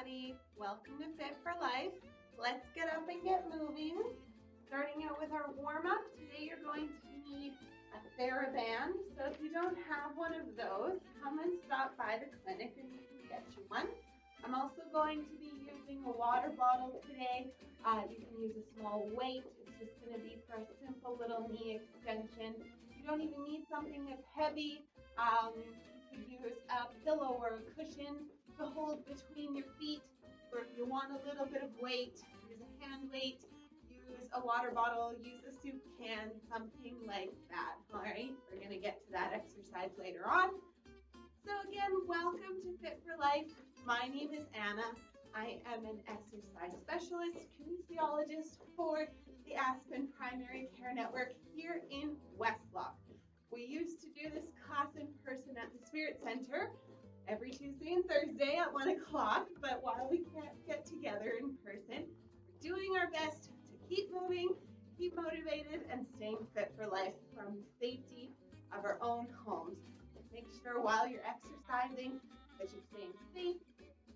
everybody. Welcome to Fit for Life. Let's get up and get moving. Starting out with our warm-up. Today you're going to need a TheraBand. So if you don't have one of those, come and stop by the clinic and we can get you one. I'm also going to be using a water bottle today. You can use a small weight. It's just going to be for a simple little knee extension. You don't even need something that's heavy. You could use a pillow or a cushion to hold between your feet, or if you want a little bit of weight, use a hand weight, use a water bottle, use a soup can, something like that. All right, we're going to get to that exercise later on. So again, welcome to Fit for Life. My name is Anna. I am an exercise specialist, kinesiologist for the Aspen Primary Care Network here in Westlock. We used to do this class in person at the Spirit Center every Tuesday and Thursday at 1 o'clock, but while we can't get together in person, we're doing our best to keep moving, keep motivated, and staying fit for life from the safety of our own homes. Make sure while you're exercising that you're staying safe,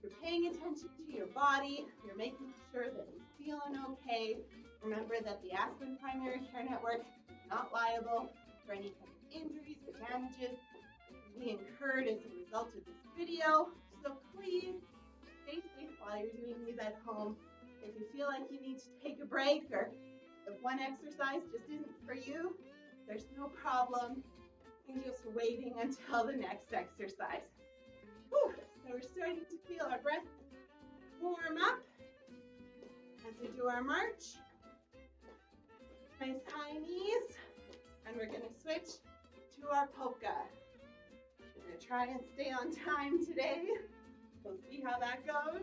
you're paying attention to your body, you're making sure that you're feeling okay. Remember that the Aspen Primary Care Network is not liable for any kind of injuries or damages be incurred as a result of this video. So please stay safe while you're doing these at home. If you feel like you need to take a break or if one exercise just isn't for you, there's no problem. You're just waiting until the next exercise. Whew. So we're starting to feel our breath warm up as we do our march. Nice high knees. And we're going to switch to our polka. We're going to try and stay on time today. We'll see how that goes.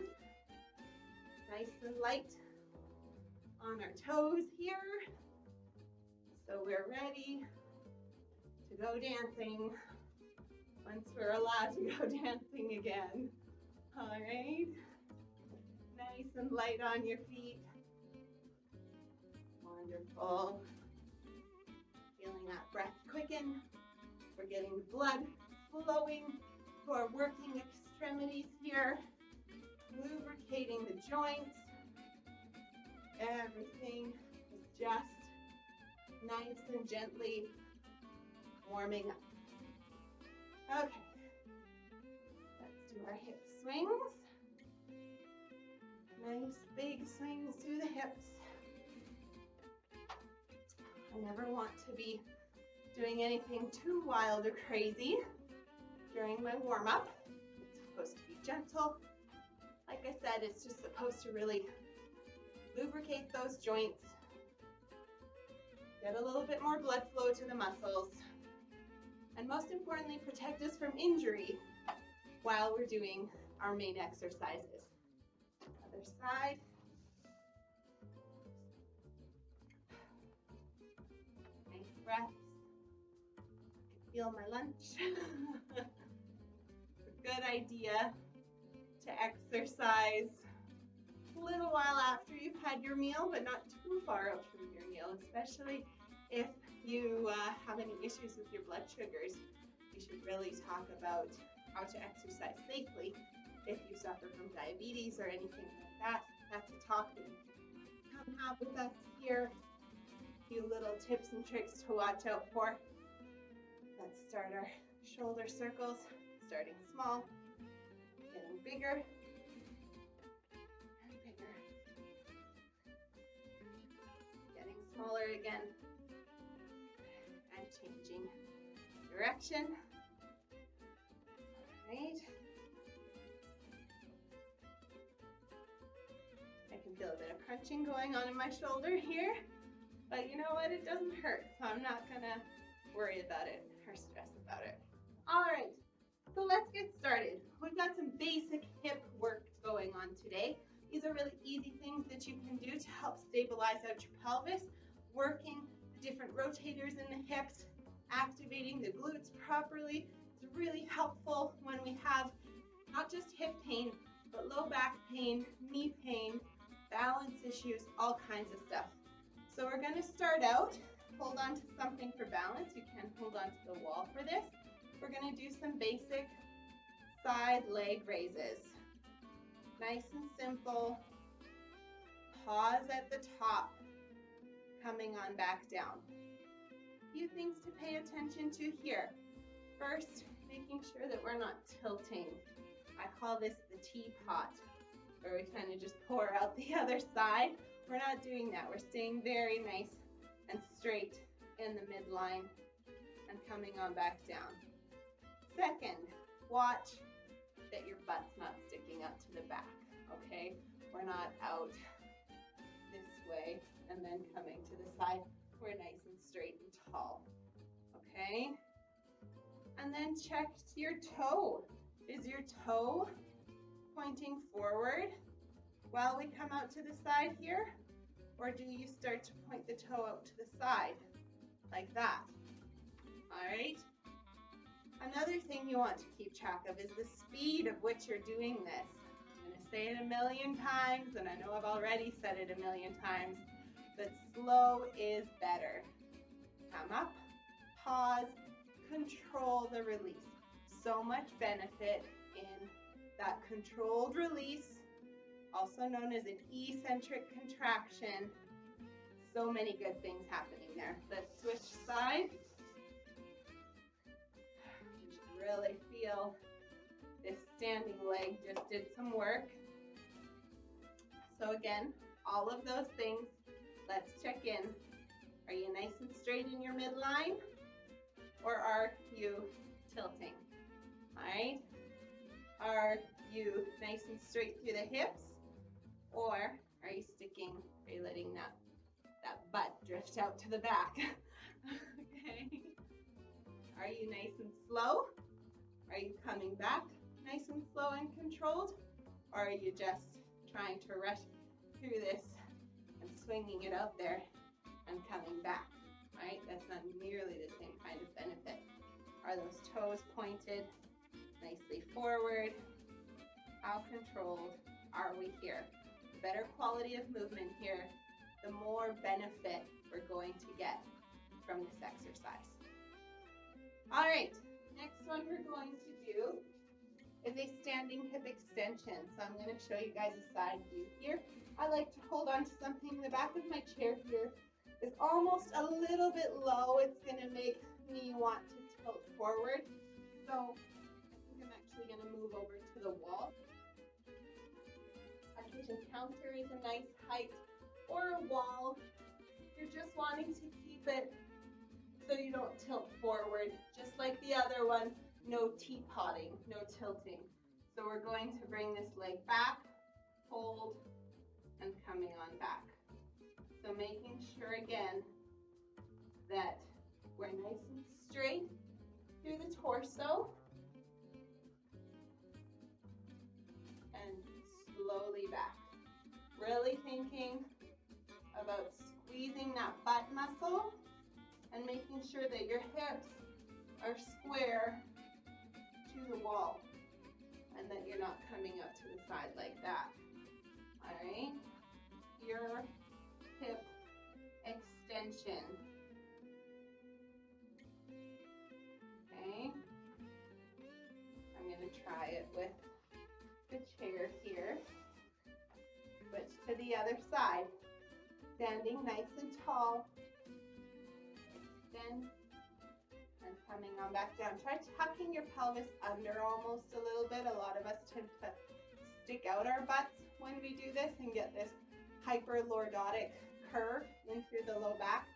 Nice and light on our toes here. So we're ready to go dancing once we're allowed to go dancing again. All right. Nice and light on your feet. Wonderful. Feeling that breath quicken. We're getting blood flowing to our working extremities here, lubricating the joints. Everything is just nice and gently warming up. Okay, let's do our hip swings. Nice big swings through the hips. I never want to be doing anything too wild or crazy during my warm-up. It's supposed to be gentle. Like I said, it's just supposed to really lubricate those joints, get a little bit more blood flow to the muscles, and most importantly, protect us from injury while we're doing our main exercises. Other side. Nice breaths. Feel my lunch. It's a good idea to exercise a little while after you've had your meal, but not too far out from your meal, especially if you have any issues with your blood sugars. We should really talk about how to exercise safely if you suffer from diabetes or anything like that. That's a talk that you can come have with us here. A few little tips and tricks to watch out for. Let's start our shoulder circles, starting small, getting bigger and bigger, getting smaller again, and changing direction. All right. I can feel a bit of crunching going on in my shoulder here, but you know what? It doesn't hurt, so I'm not gonna worry about it or stress about it. All right, so let's get started. We've got some basic hip work going on today. These are really easy things that you can do to help stabilize out your pelvis, working the different rotators in the hips, activating the glutes properly. It's really helpful when we have not just hip pain, but low back pain, knee pain, balance issues, all kinds of stuff. So we're going to start out. Hold on to something for balance. You can hold on to the wall for this. We're going to do some basic side leg raises. Nice and simple. Pause at the top, coming on back down. A few things to pay attention to here. First, making sure that we're not tilting. I call this the teapot, where we kind of just pour out the other side. We're not doing that. We're staying very nice and straight in the midline and coming on back down. Second, watch that your butt's not sticking out to the back, okay? We're not out this way and then coming to the side. We're nice and straight and tall, okay? And then check your toe. Is your toe pointing forward while we come out to the side here? Or do you start to point the toe out to the side like that? All right? Another thing you want to keep track of is the speed of which you're doing this. I'm going to say it a million times, and I know I've already said it a million times, but slow is better. Come up, pause, control the release. So much benefit in that controlled release, also known as an eccentric contraction. So many good things happening there. Let's switch sides. Just really feel this standing leg just did some work. So again, all of those things, let's check in. Are you nice and straight in your midline? Or are you tilting? All right? Are you nice and straight through the hips? Or are you sticking, are you letting that butt drift out to the back? Okay. Are you nice and slow? Are you coming back nice and slow and controlled? Or are you just trying to rush through this and swinging it out there and coming back? Right? That's not nearly the same kind of benefit. Are those toes pointed nicely forward? How controlled are we here? The better quality of movement here, the more benefit we're going to get from this exercise. All right, next one we're going to do is a standing hip extension. So I'm going to show you guys a side view here. I like to hold on to something. The back of my chair here is almost a little bit low. It's going to make me want to tilt forward. So I think I'm actually going to move over to the wall. A kitchen counter is a nice height, or a wall. You're just wanting to keep it so you don't tilt forward. Just like the other one, no teapotting, no tilting. So we're going to bring this leg back, hold, and coming on back. So making sure again that we're nice and straight through the torso and slowly back. Really thinking about squeezing that butt muscle and making sure that your hips are square to the wall and that you're not coming up to the side like that. All right, your hip extension. Okay, I'm going to try it with the chair here. Switch to the other side. Standing nice and tall. Extend and coming on back down. Try tucking your pelvis under almost a little bit. A lot of us tend to stick out our butts when we do this and get this hyperlordotic curve in through the low back.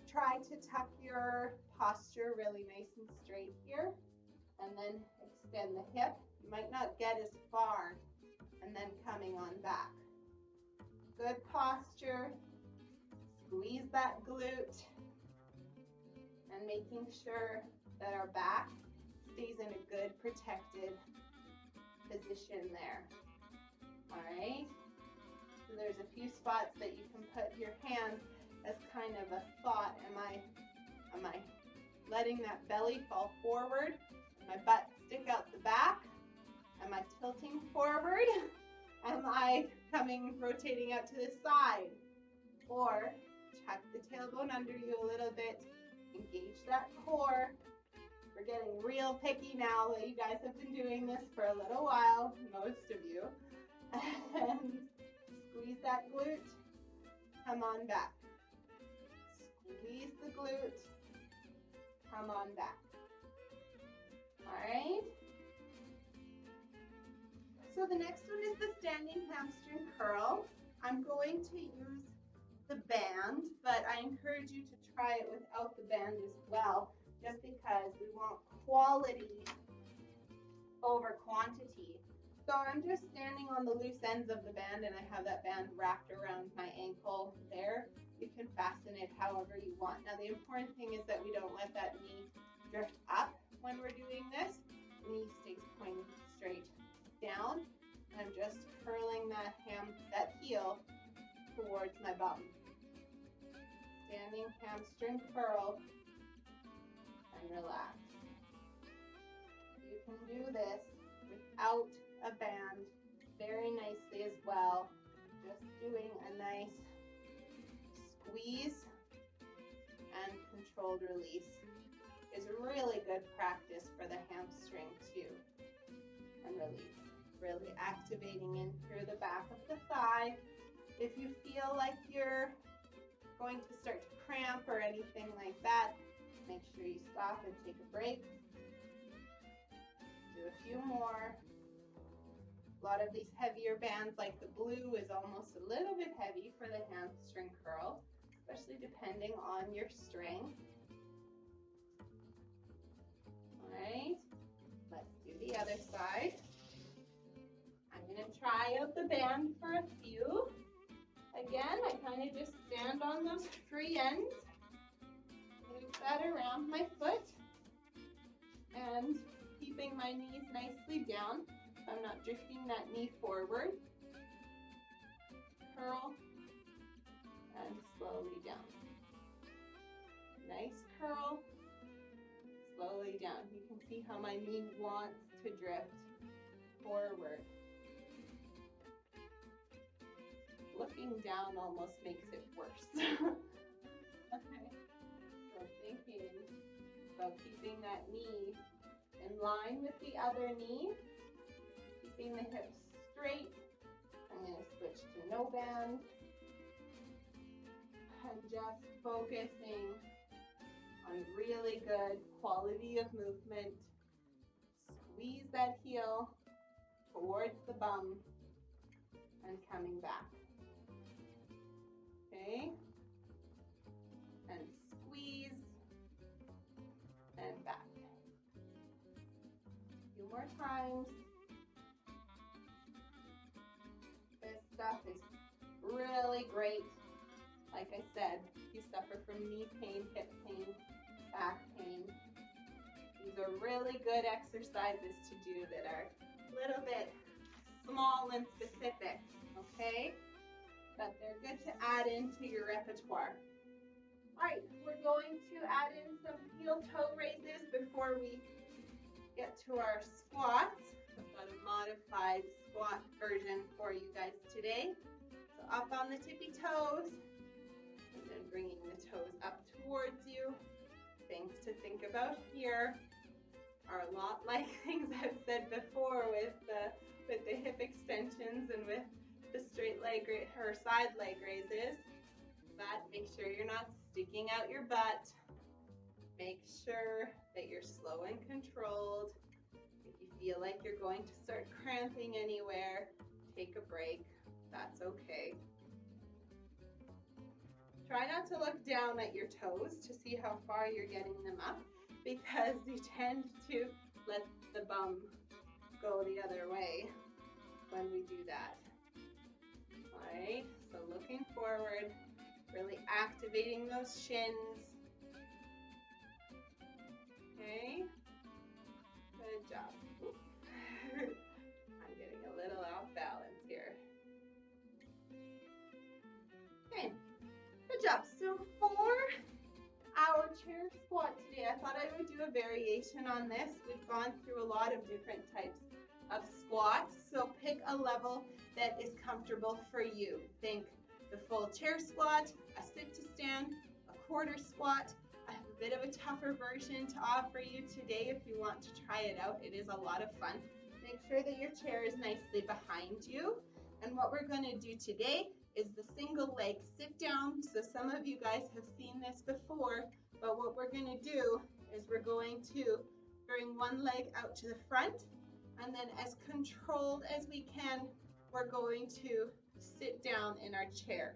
Try to tuck your posture really nice and straight here and then extend the hip. You might not get as far and then coming on back. Good posture. Squeeze that glute and making sure that our back stays in a good protected position there. All right. So there's a few spots that you can put your hands as kind of a thought. Am I letting that belly fall forward? My butt stick out the back? Am I tilting forward? Am I rotating out to the side? Or tuck the tailbone under you a little bit, engage that core. We're getting real picky now that you guys have been doing this for a little while, most of you. And squeeze that glute, come on back. Squeeze the glute, come on back. All right. So the next one is the standing hamstring curl. I'm going to use the band, but I encourage you to try it without the band as well, just because we want quality over quantity. So I'm just standing on the loose ends of the band, and I have that band wrapped around my ankle there. You can fasten it however you want. Now the important thing is that we don't let that knee drift up when we're doing this. The knee stays pointed straight down. I'm just curling that heel towards my bum. Standing hamstring curl and relax. You can do this without a band very nicely as well. Just doing a nice squeeze and controlled release is really good practice for the hamstring too. And release. Really activating in through the back of the thigh. If you feel like you're going to start to cramp or anything like that, make sure you stop and take a break. Do a few more. A lot of these heavier bands like the blue is almost a little bit heavy for the hamstring curl, especially depending on your strength. All right, let's do the other side. I'm going to try out the band for a few. Again, I kind of just stand on those free ends, move that around my foot, and keeping my knees nicely down. I'm not drifting that knee forward. Curl and slowly down. Nice curl, slowly down. You can see how my knee wants to drift forward. Looking down almost makes it worse. Okay, so thinking about keeping that knee in line with the other knee, keeping the hips straight. I'm going to switch to no band and just focusing on really good quality of movement. Squeeze that heel towards the bum and coming back. Okay, and squeeze and back. A few more times. This stuff is really great. Like I said, if you suffer from knee pain, hip pain, back pain, these are really good exercises to do that are a little bit small and specific, okay? But they're good to add into your repertoire. All right, we're going to add in some heel toe raises before we get to our squats. I've got a modified squat version for you guys today. So up on the tippy toes, and then bringing the toes up towards you. Things to think about here are a lot like things I've said before with the hip extensions and with the straight leg or side leg raises. But make sure you're not sticking out your butt. Make sure that you're slow and controlled. If you feel like you're going to start cramping anywhere, take a break. That's okay. Try not to look down at your toes to see how far you're getting them up, because you tend to let the bum go the other way when we do that. All right, so looking forward, really activating those shins. Okay, good job. I'm getting a little off balance here. Okay, good job. So for our chair squat today, I thought I would do a variation on this. We've gone through a lot of different types of squats, so pick a level that is comfortable for you. Think the full chair squat, a sit to stand, a quarter squat. I have a bit of a tougher version to offer you today if you want to try it out. It is a lot of fun. Make sure that your chair is nicely behind you And what we're going to do today is the single leg sit down. So some of you guys have seen this before, but what we're going to do is we're going to bring one leg out to the front, and then as controlled as we can, we're going to sit down in our chair.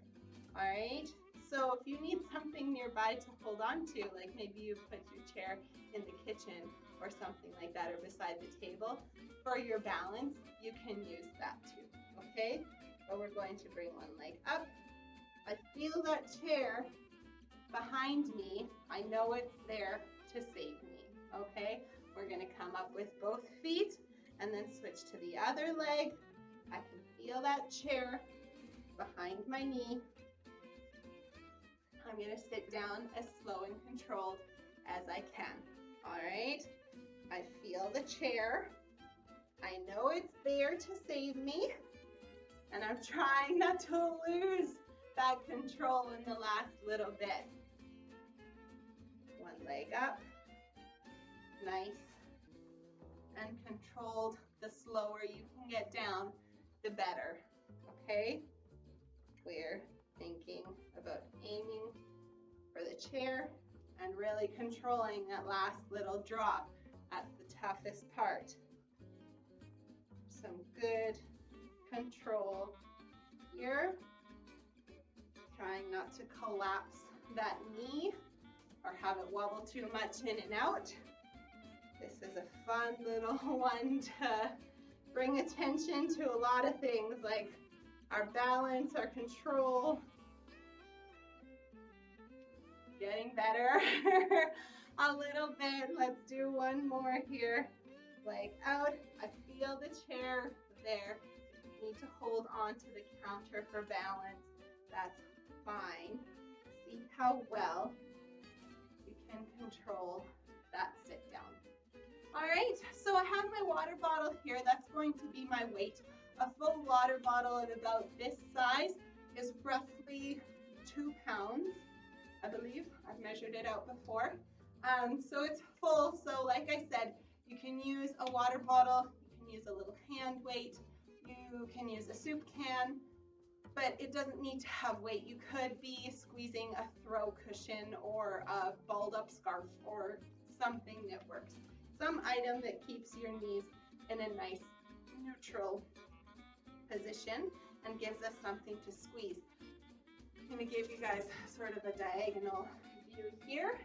All right, so if you need something nearby to hold on to, like maybe you put your chair in the kitchen or something like that, or beside the table for your balance, you can use that too, okay? But we're going to bring one leg up. I feel that chair behind me. I know it's there to save me, okay? We're gonna come up with both feet and then switch to the other leg. I can feel that chair behind my knee. I'm gonna sit down as slow and controlled as I can, all right? I feel the chair. I know it's there to save me, and I'm trying not to lose that control in the last little bit. One leg up, nice and controlled. The slower you can get down, the better, okay? We're thinking about aiming for the chair and really controlling that last little drop. That's the toughest part. Some good control here. Trying not to collapse that knee or have it wobble too much in and out. This is a fun little one to bring attention to a lot of things like our balance, our control. Getting better a little bit. Let's do one more here. Leg out. I feel the chair there. You need to hold on to the counter for balance. That's fine. See how well you can control that sit down. All right, so I have my water bottle here. That's going to be my weight. A full water bottle of about this size is roughly 2 pounds, I believe. I've measured it out before. So it's full. So like I said, you can use a water bottle, you can use a little hand weight, you can use a soup can, but it doesn't need to have weight. You could be squeezing a throw cushion or a balled up scarf or something that works. Some item that keeps your knees in a nice neutral position and gives us something to squeeze. I'm going to give you guys sort of a diagonal view here.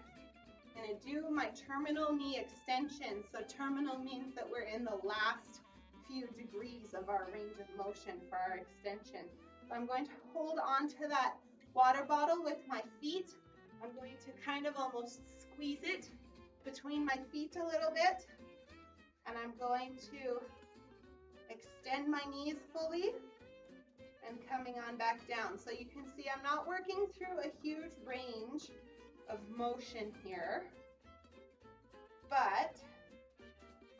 I'm going to do my terminal knee extension. So terminal means that we're in the last few degrees of our range of motion for our extension. So I'm going to hold on to that water bottle with my feet. I'm going to kind of almost squeeze it between my feet a little bit. And I'm going to extend my knees fully and coming on back down. So you can see I'm not working through a huge range of motion here, but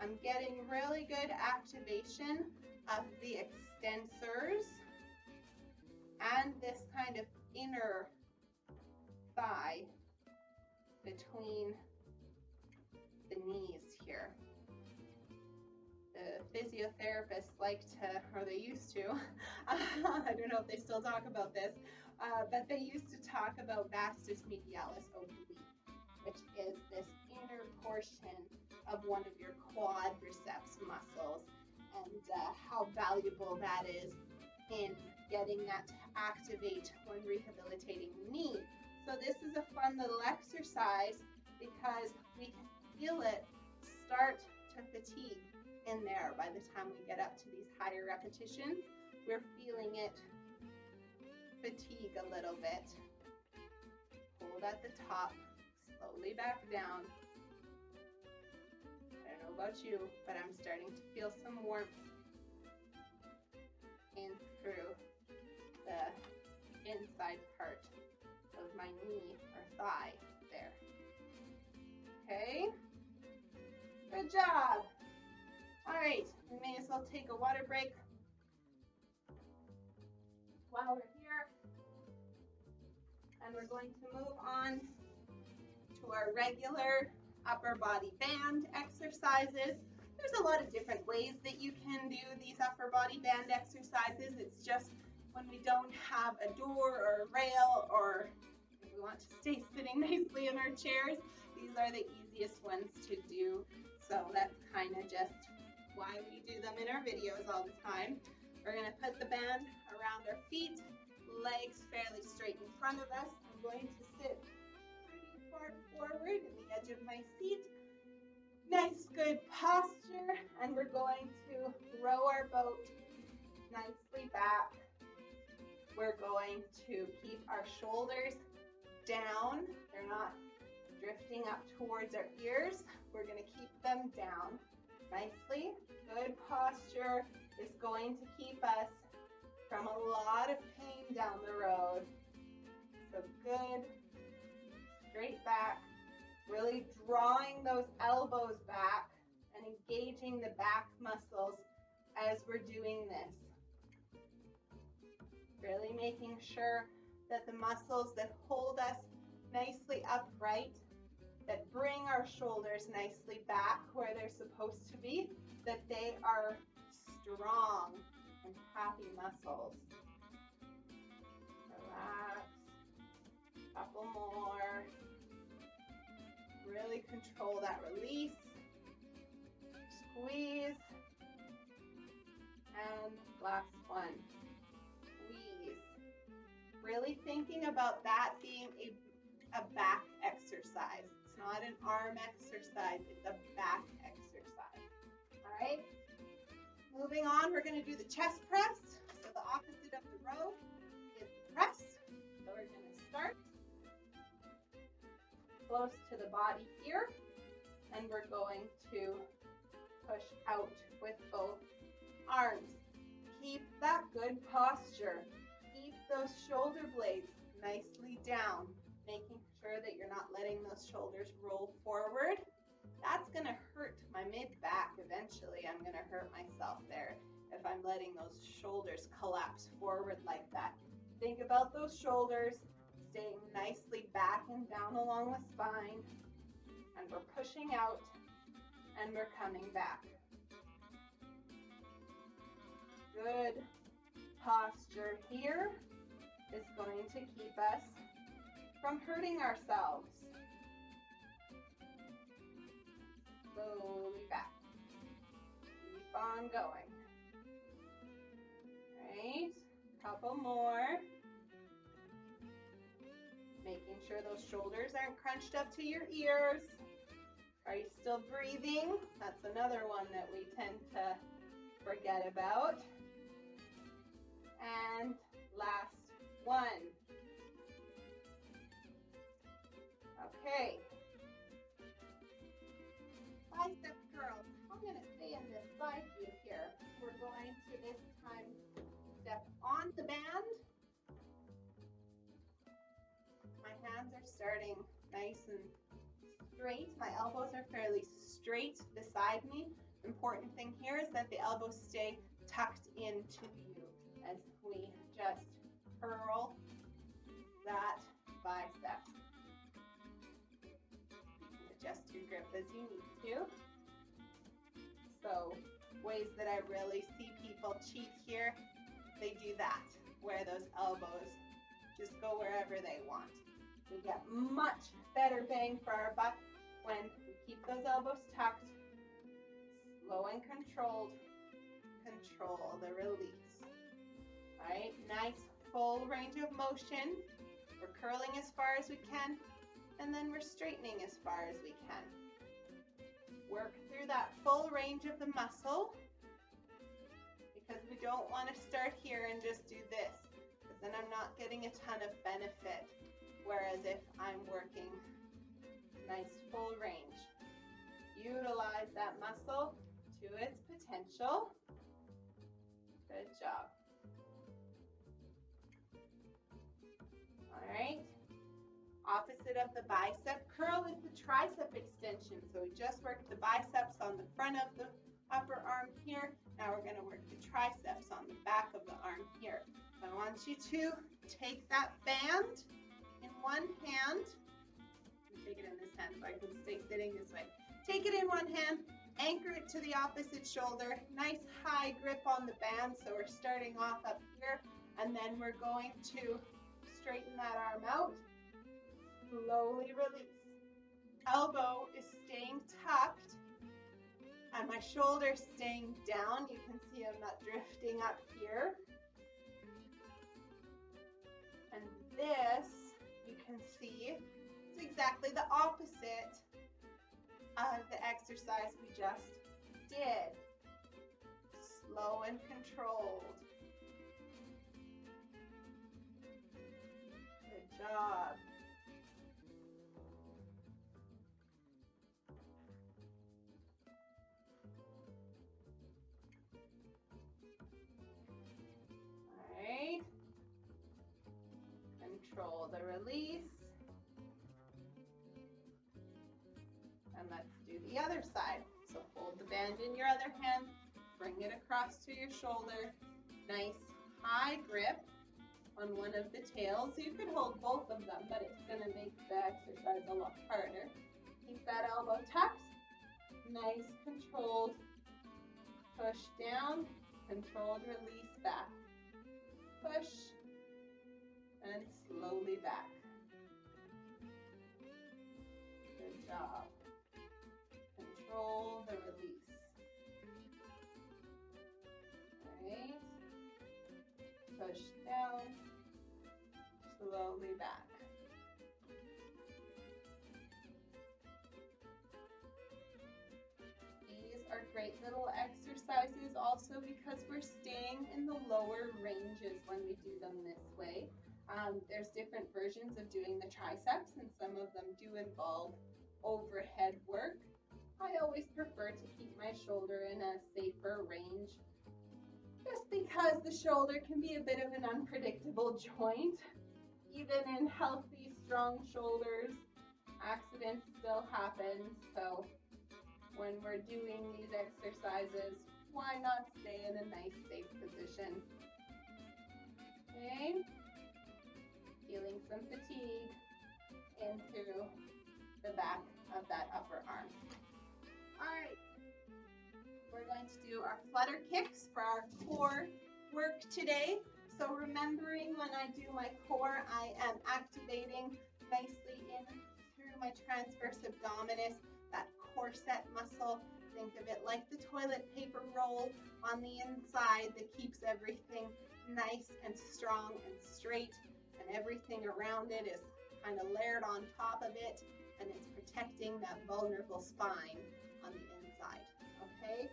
I'm getting really good activation of the extensors and this kind of inner thigh between the knees here. The physiotherapists like to, or they used to, I don't know if they still talk about this, but they used to talk about vastus medialis oblique, which is this inner portion of one of your quadriceps muscles, and how valuable that is in getting that to activate when rehabilitating the knee. So this is a fun little exercise because we can feel it start to fatigue in there. By the time we get up to these higher repetitions, we're feeling it fatigue a little bit. Hold at the top, slowly back down. I don't know about you, but I'm starting to feel some warmth in through the inside part of my knee or thigh there. Okay, good job. All right, we may as well take a water break while we're here. And we're going to move on to our regular upper body band exercises. There's a lot of different ways that you can do these upper body band exercises. It's just when we don't have a door or a rail, or if we want to stay sitting nicely in our chairs, these are the easiest ones to do. So that's kind of just why we do them in our videos all the time. We're going to put the band around our feet, legs fairly straight in front of us. I'm going to sit pretty far forward in the edge of my seat. Nice, good posture, and we're going to row our boat nicely back. We're going to keep our shoulders down. They're not drifting up towards our ears. We're going to keep them down nicely. Good posture is going to keep us from a lot of pain down the road. So good, straight back. Really drawing those elbows back and engaging the back muscles as we're doing this. Really making sure that the muscles that hold us nicely upright, that bring our shoulders nicely back where they're supposed to be, that they are strong and happy muscles. Relax. Couple more. Really control that release. Squeeze. And last one. Squeeze. Really thinking about that being a back exercise. It's not an arm exercise, it's a back exercise. All right? Moving on, we're going to do the chest press. So the opposite of the row is the press. So we're going to start close to the body here, and we're going to push out with both arms. Keep that good posture. Keep those shoulder blades nicely down, making sure that you're not letting those shoulders roll forward. That's going to hurt my mid-back eventually. I'm going to hurt myself there if I'm letting those shoulders collapse forward like that. Think about those shoulders staying nicely back and down along the spine, and we're pushing out and we're coming back. Good posture here is going to keep us from hurting ourselves. Slowly back. Keep on going. Right, couple more. Making sure those shoulders aren't crunched up to your ears. Are you still breathing? That's another one that we tend to forget about. And last one. Okay. Bicep curls. I'm going to stay in this side view here. We're going to this time step on the band. My hands are starting nice and straight. My elbows are fairly straight beside me. Important thing here is that the elbows stay tucked into you as we just curl that bicep. Adjust your grip as you need to. So ways that I really see people cheat here, they do that, where those elbows just go wherever they want. We get much better bang for our buck when we keep those elbows tucked, slow and controlled, control the release. All right, nice full range of motion. We're curling as far as we can, and then we're straightening as far as we can. Work through that full range of the muscle, because we don't want to start here and just do this, because then I'm not getting a ton of benefit. Whereas if I'm working nice full range, utilize that muscle to its potential. Good job. All right. Opposite of the bicep curl is the tricep extension. So we just worked the biceps on the front of the upper arm here. Now we're going to work the triceps on the back of the arm here. So I want you to take that band in one hand. Take it in this hand so I can stay sitting this way. Take it in one hand, anchor it to the opposite shoulder. Nice high grip on the band, so we're starting off up here, and then we're going to straighten that arm out. Slowly release. Elbow is staying tucked, and my shoulder staying down. You can see I'm not drifting up here. And this, you can see, is exactly the opposite of the exercise we just did. Slow and controlled. Good job. All right. Control the release. And let's do the other side. So hold the band in your other hand, bring it across to your shoulder. Nice high grip on one of the tails. You could hold both of them, but it's going to make the exercise a lot harder. Keep that elbow tucked. Nice controlled push down, controlled release back. Push and slowly back. Good job. Control the release. All right. Push down, slowly back. These are great little exercises also because we're staying in the lower ranges when we do them this way. There's different versions of doing the triceps, and some of them do involve overhead work. I always prefer to keep my shoulder in a safer range, just because the shoulder can be a bit of an unpredictable joint. Even in healthy, strong shoulders, accidents still happen. So when we're doing these exercises, why not stay in a nice, safe position? Okay. Feeling some fatigue into the back of that upper arm. All right. We're going to do our flutter kicks for our core work today. So remembering when I do my core, I am activating nicely in through my transverse abdominis, that corset muscle. Think of it like the toilet paper roll on the inside that keeps everything nice and strong and straight, and everything around it is kind of layered on top of it, and it's protecting that vulnerable spine on the inside. Okay,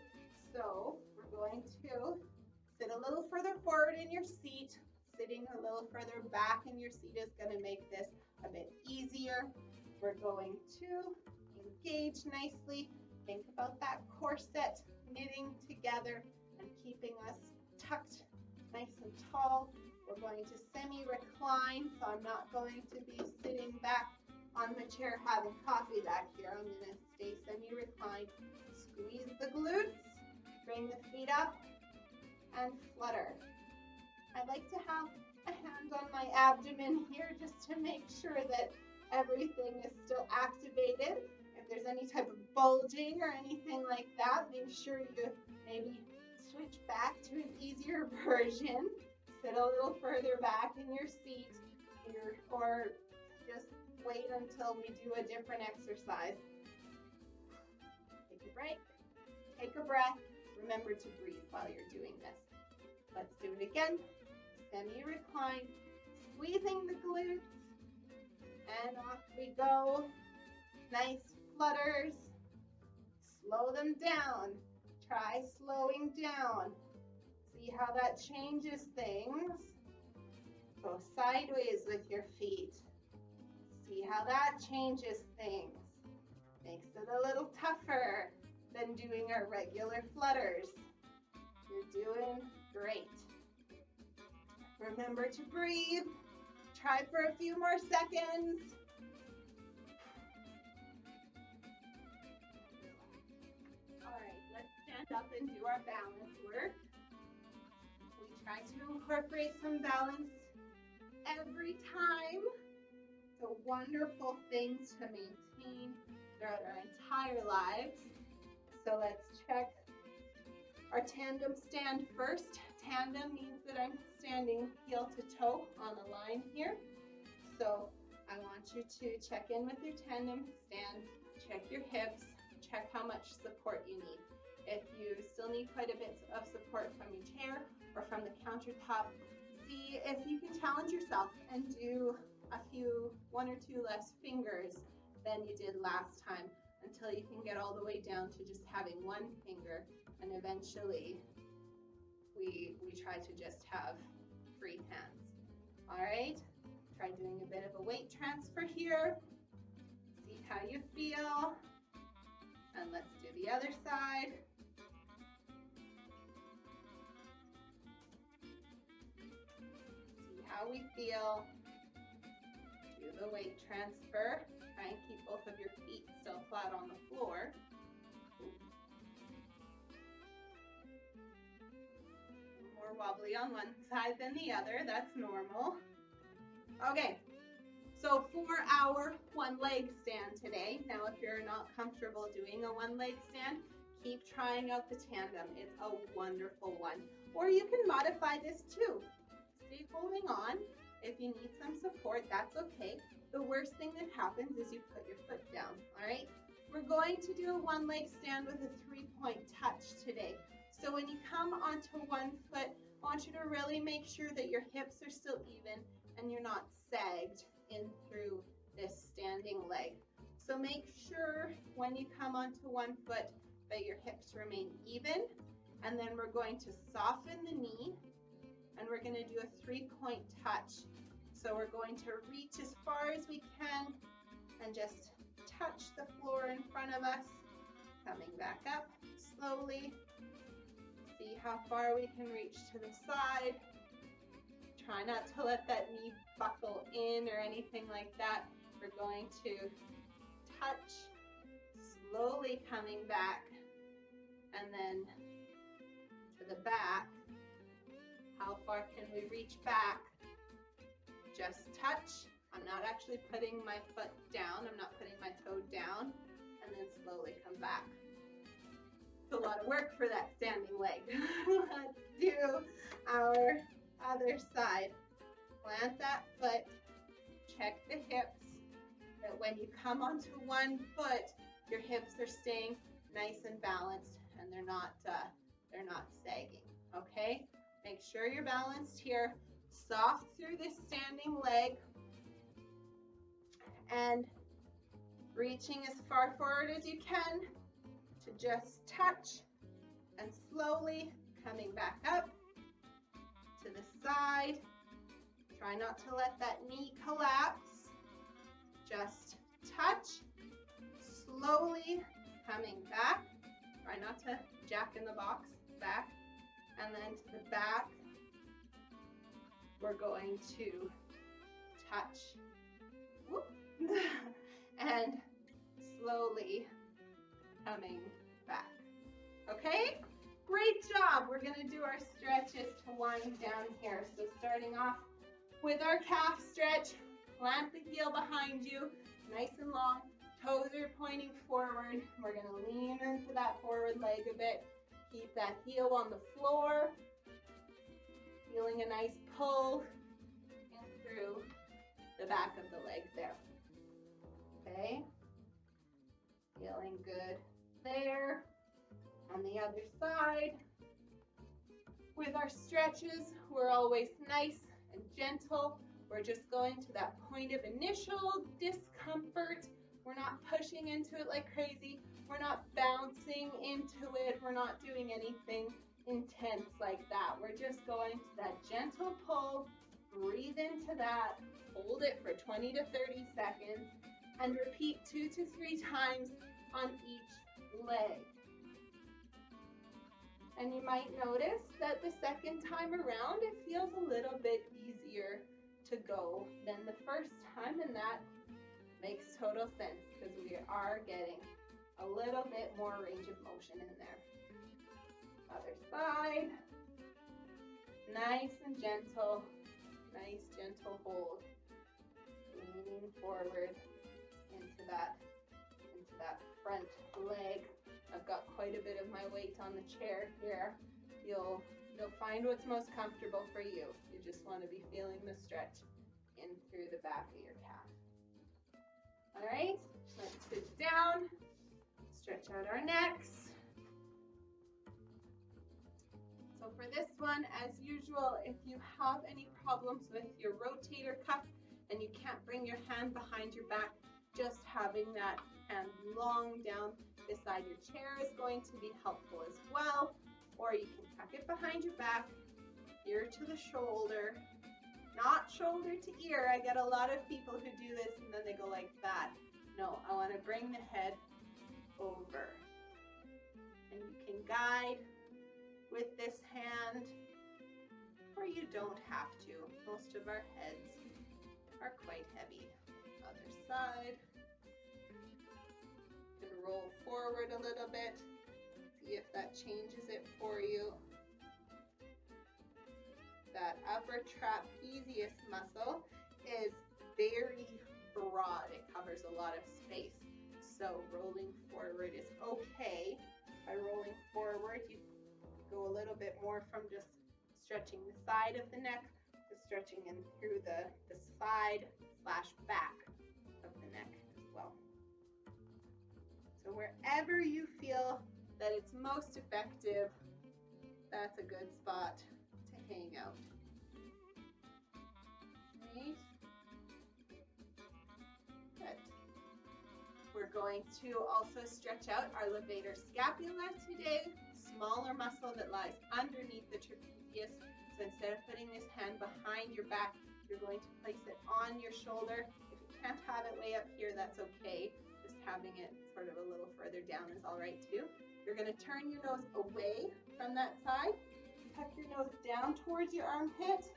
so we're going to sit a little further forward in your seat. Sitting a little further back in your seat is going to make this a bit easier. We're going to engage nicely. Think about that corset knitting together and keeping us tucked nice and tall. We're going to semi-recline, so I'm not going to be sitting back on the chair having coffee back here. I'm going to stay semi-reclined. Squeeze the glutes, bring the feet up, and flutter. I like to have a hand on my abdomen here just to make sure that everything is still activated. If there's any type of bulging or anything like that, make sure you maybe switch back to an easier version. Sit a little further back in your seat or just wait until we do a different exercise. Take a break, take a breath. Remember to breathe while you're doing this. Let's do it again. Semi-recline, squeezing the glutes, and off we go. Nice flutters. Slow them down. Try slowing down. See how that changes things. Go sideways with your feet. See how that changes things. Makes it a little tougher than doing our regular flutters. You're doing great. Remember to breathe. Try for a few more seconds. All right, let's stand up and do our balance work. We try to incorporate some balance every time. It's a wonderful thing to maintain throughout our entire lives. So let's check our tandem stand first. Tandem means that I'm standing heel to toe on a line here. So I want you to check in with your tandem stand, check your hips, check how much support you need. If you still need quite a bit of support from your chair or from the countertop, see if you can challenge yourself and do one or two less fingers than you did last time until you can get all the way down to just having one finger, and eventually we try to just have free hands. All right, try doing a bit of a weight transfer here. See how you feel. And let's do the other side. See how we feel. Do the weight transfer. Try and keep both of your feet still flat on the floor. More wobbly on one side than the other, that's normal. Okay, so for our one leg stand today, now if you're not comfortable doing a one leg stand, keep trying out the tandem. It's a wonderful one. Or you can modify this too. Stay holding on. If you need some support, that's okay. The worst thing that happens is you put your foot down, all right? We're going to do a one leg stand with a 3-point touch today. So when you come onto one foot, I want you to really make sure that your hips are still even and you're not sagged in through this standing leg. So make sure when you come onto one foot that your hips remain even, and then we're going to soften the knee and we're going to do a 3-point touch. So we're going to reach as far as we can and just touch the floor in front of us, coming back up slowly. See how far we can reach to the side. Try not to let that knee buckle in or anything like that. We're going to touch, slowly coming back, and then to the back. How far can we reach back? Just touch. I'm not actually putting my foot down. I'm not putting my toe down, and then slowly come back. It's a lot of work for that standing leg. Let's do our other side. Plant that foot, check the hips, that when you come onto one foot, your hips are staying nice and balanced and they're not sagging, okay? Make sure you're balanced here, soft through this standing leg, and reaching as far forward as you can to just touch, and slowly coming back up to the side. Try not to let that knee collapse. Just touch, slowly coming back. Try not to jack in the box, back. And then to the back, we're going to touch. Whoop. And slowly coming back. Okay? Great job. We're going to do our stretches to wind down here. So starting off with our calf stretch, plant the heel behind you, nice and long. Toes are pointing forward. We're going to lean into that forward leg a bit. Keep that heel on the floor. Feeling a nice pull in through the back of the leg there. Okay? Feeling good there. On the other side, with our stretches, we're always nice and gentle. We're just going to that point of initial discomfort. We're not pushing into it like crazy. We're not bouncing into it. We're not doing anything intense like that. We're just going to that gentle pull. Breathe into that. Hold it for 20 to 30 seconds and repeat 2 to 3 times on each leg. And you might notice that the second time around, it feels a little bit easier to go than the first time, and that makes total sense because we are getting a little bit more range of motion in there. Other side. Nice and gentle. Nice gentle hold. Leaning forward into that front leg. I've got quite a bit of my weight on the chair here. You'll find what's most comfortable for you. You just want to be feeling the stretch in through the back of your calf. All right, let's sit down, stretch out our necks. So for this one, as usual, if you have any problems with your rotator cuff and you can't bring your hand behind your back, just having that hand long down beside your chair is going to be helpful as well. Or you can tuck it behind your back, ear to the shoulder, not shoulder to ear. I get a lot of people who do this and then they go like that. No, I want to bring the head over. And you can guide with this hand, or you don't have to. Most of our heads are quite heavy. Other side. You can roll forward a little bit. See if that changes it for you. That upper trapezius muscle is very broad. It covers a lot of space. So rolling forward is okay. By rolling forward, you go a little bit more from just stretching the side of the neck to stretching in through the side / back of the neck as well. So wherever you feel that it's most effective, that's a good spot to hang out. Right? Good. We're going to also stretch out our levator scapula today, smaller muscle that lies underneath the trapezius. So instead of putting this hand behind your back, you're going to place it on your shoulder. If you can't have it way up here, that's okay. Just having it sort of a little further down is all right too. You're going to turn your nose away from that side, tuck your nose down towards your armpit,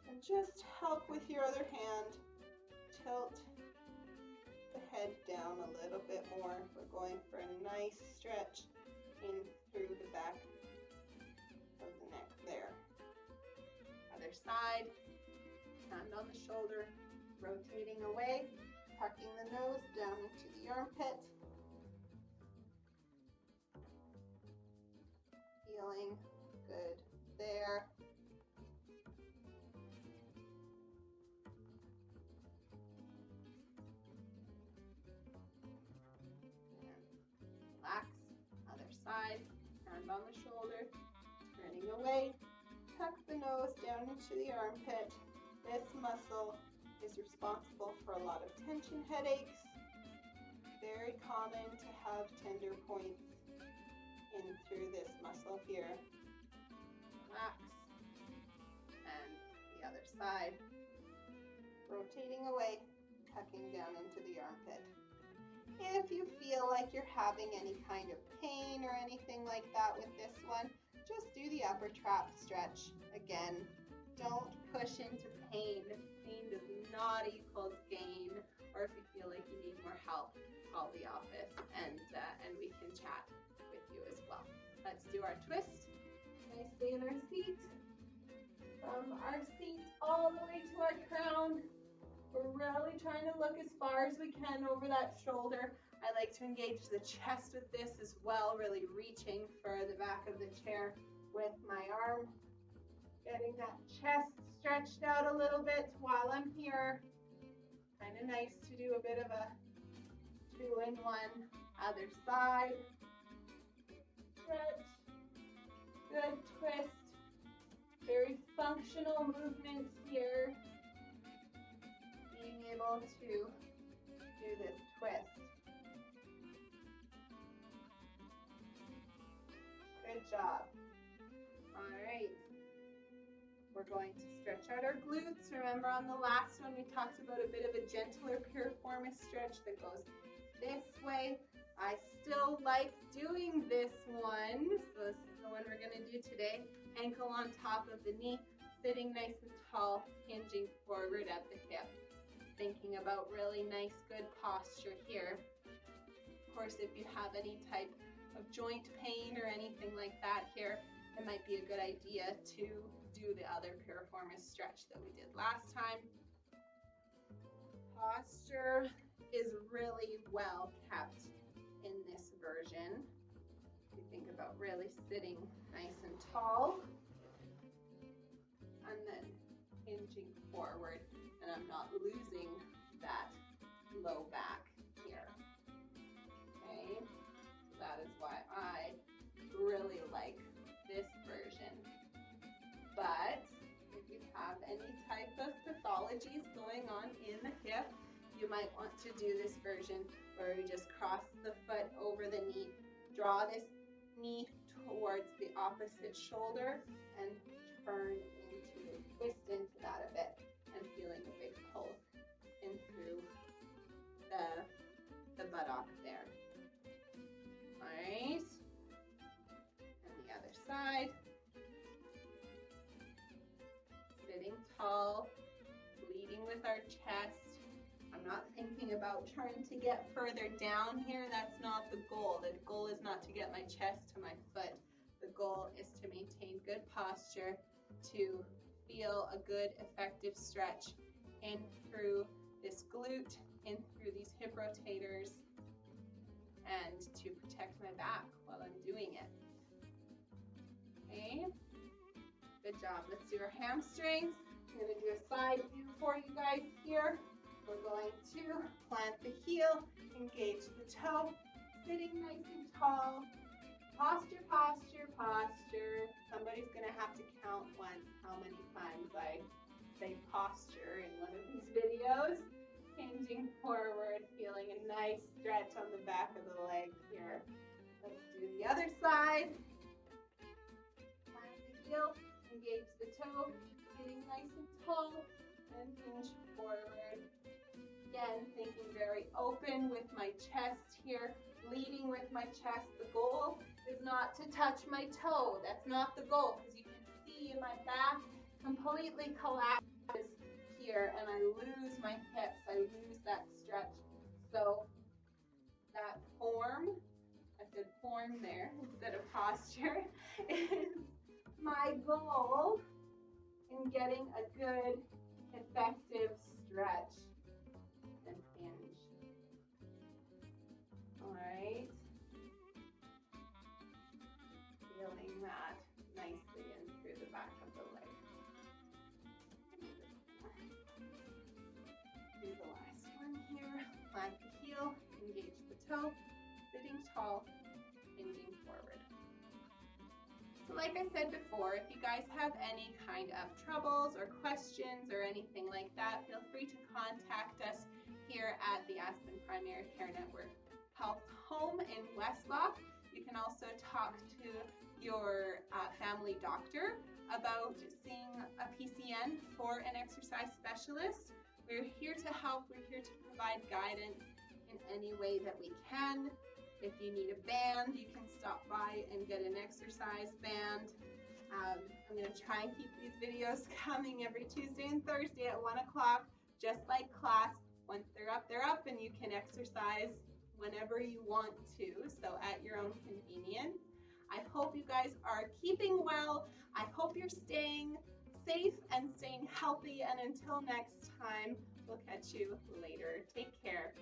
and just help with your other hand tilt the head down a little bit more. We're going for a nice stretch in through the back of the neck there. Other side, hand on the shoulder, rotating away, tucking the nose down into the armpit. Feeling good there. Relax, other side, hand on the shoulder, turning away, tuck the nose down into the armpit. This muscle is responsible for a lot of tension headaches. Very common to have tender points in through this muscle here. Relax, and the other side, rotating away, tucking down into the armpit. If you feel like you're having any kind of pain or anything like that with this one, just do the upper trap stretch. Again, don't push into pain. Pain does not equal gain. Or if you feel like you need more help, call the office and we can chat with you as well. Let's do our twist. Nice, stay in our seat. From our seat all the way to our crown. We're really trying to look as far as we can over that shoulder. I like to engage the chest with this as well, really reaching for the back of the chair with my arm. Getting that chest stretched out a little bit while I'm here. Kind of nice to do a bit of a 2-in-1. Other side. Stretch. Good twist. Very functional movements here. Being able to do this twist. Good job. All right. We're going to stretch out our glutes. Remember on the last one, we talked about a bit of a gentler piriformis stretch that goes this way. I still like doing this one. So this is the one we're going to do today. Ankle on top of the knee, sitting nice and tall, hinging forward at the hip. Thinking about really nice, good posture here. Of course, if you have any type of joint pain or anything like that here, it might be a good idea to do the other piriformis stretch that we did last time. Posture is really well kept in this version. You think about really sitting nice and tall and then hinging forward, and I'm not losing that low back here. Okay, so that is why I really like this version. But if you have any type of pathologies going on in the hip, you might want to do this version where you just cross the foot over the knee, draw this knee towards the opposite shoulder, and turn into, twist into that a bit, and feeling a big pull in through the buttock there. All right, and the other side. Sitting tall, leading with our chest. I'm not thinking about trying to get further down here. That's not the goal. The goal is not to get my chest to my foot. The goal is to maintain good posture, to feel a good effective stretch in through this glute, in through these hip rotators, and to protect my back while I'm doing it. Okay, good job. Let's do our hamstrings. I'm going to do a side view for you guys here. We're going to plant the heel, engage the toe, sitting nice and tall. Posture, posture, posture. Somebody's going to have to count once how many times I say posture in one of these videos. Hinging forward, feeling a nice stretch on the back of the leg here. Let's do the other side. Plant the heel, engage the toe, sitting nice and tall, and hinge forward. Again, thinking very open with my chest here, leading with my chest. The goal is not to touch my toe. That's not the goal, because you can see my back completely collapses here, and I lose my hips. I lose that stretch. So that form, I said form there instead of posture, is my goal in getting a good, effective stretch and hinge. All right. Feeling that nicely in through the back of the leg. Do the last one here. Plant the heel, engage the toe, sitting tall, hinging forward. So like I said before, if you guys have any kind of troubles or questions or anything like that, feel free to contact us here at the Aspen Primary Care Network Health Home in Westlock. You can also talk to your family doctor about seeing a PCN for an exercise specialist. We're here to help. We're here to provide guidance in any way that we can. If you need a band, you can stop by and get an exercise band. I'm going to try and keep these videos coming every Tuesday and Thursday at 1 o'clock, just like class. Once they're up, and you can exercise whenever you want to, so at your own convenience. I hope you guys are keeping well. I hope you're staying safe and staying healthy, and until next time, we'll catch you later. Take care.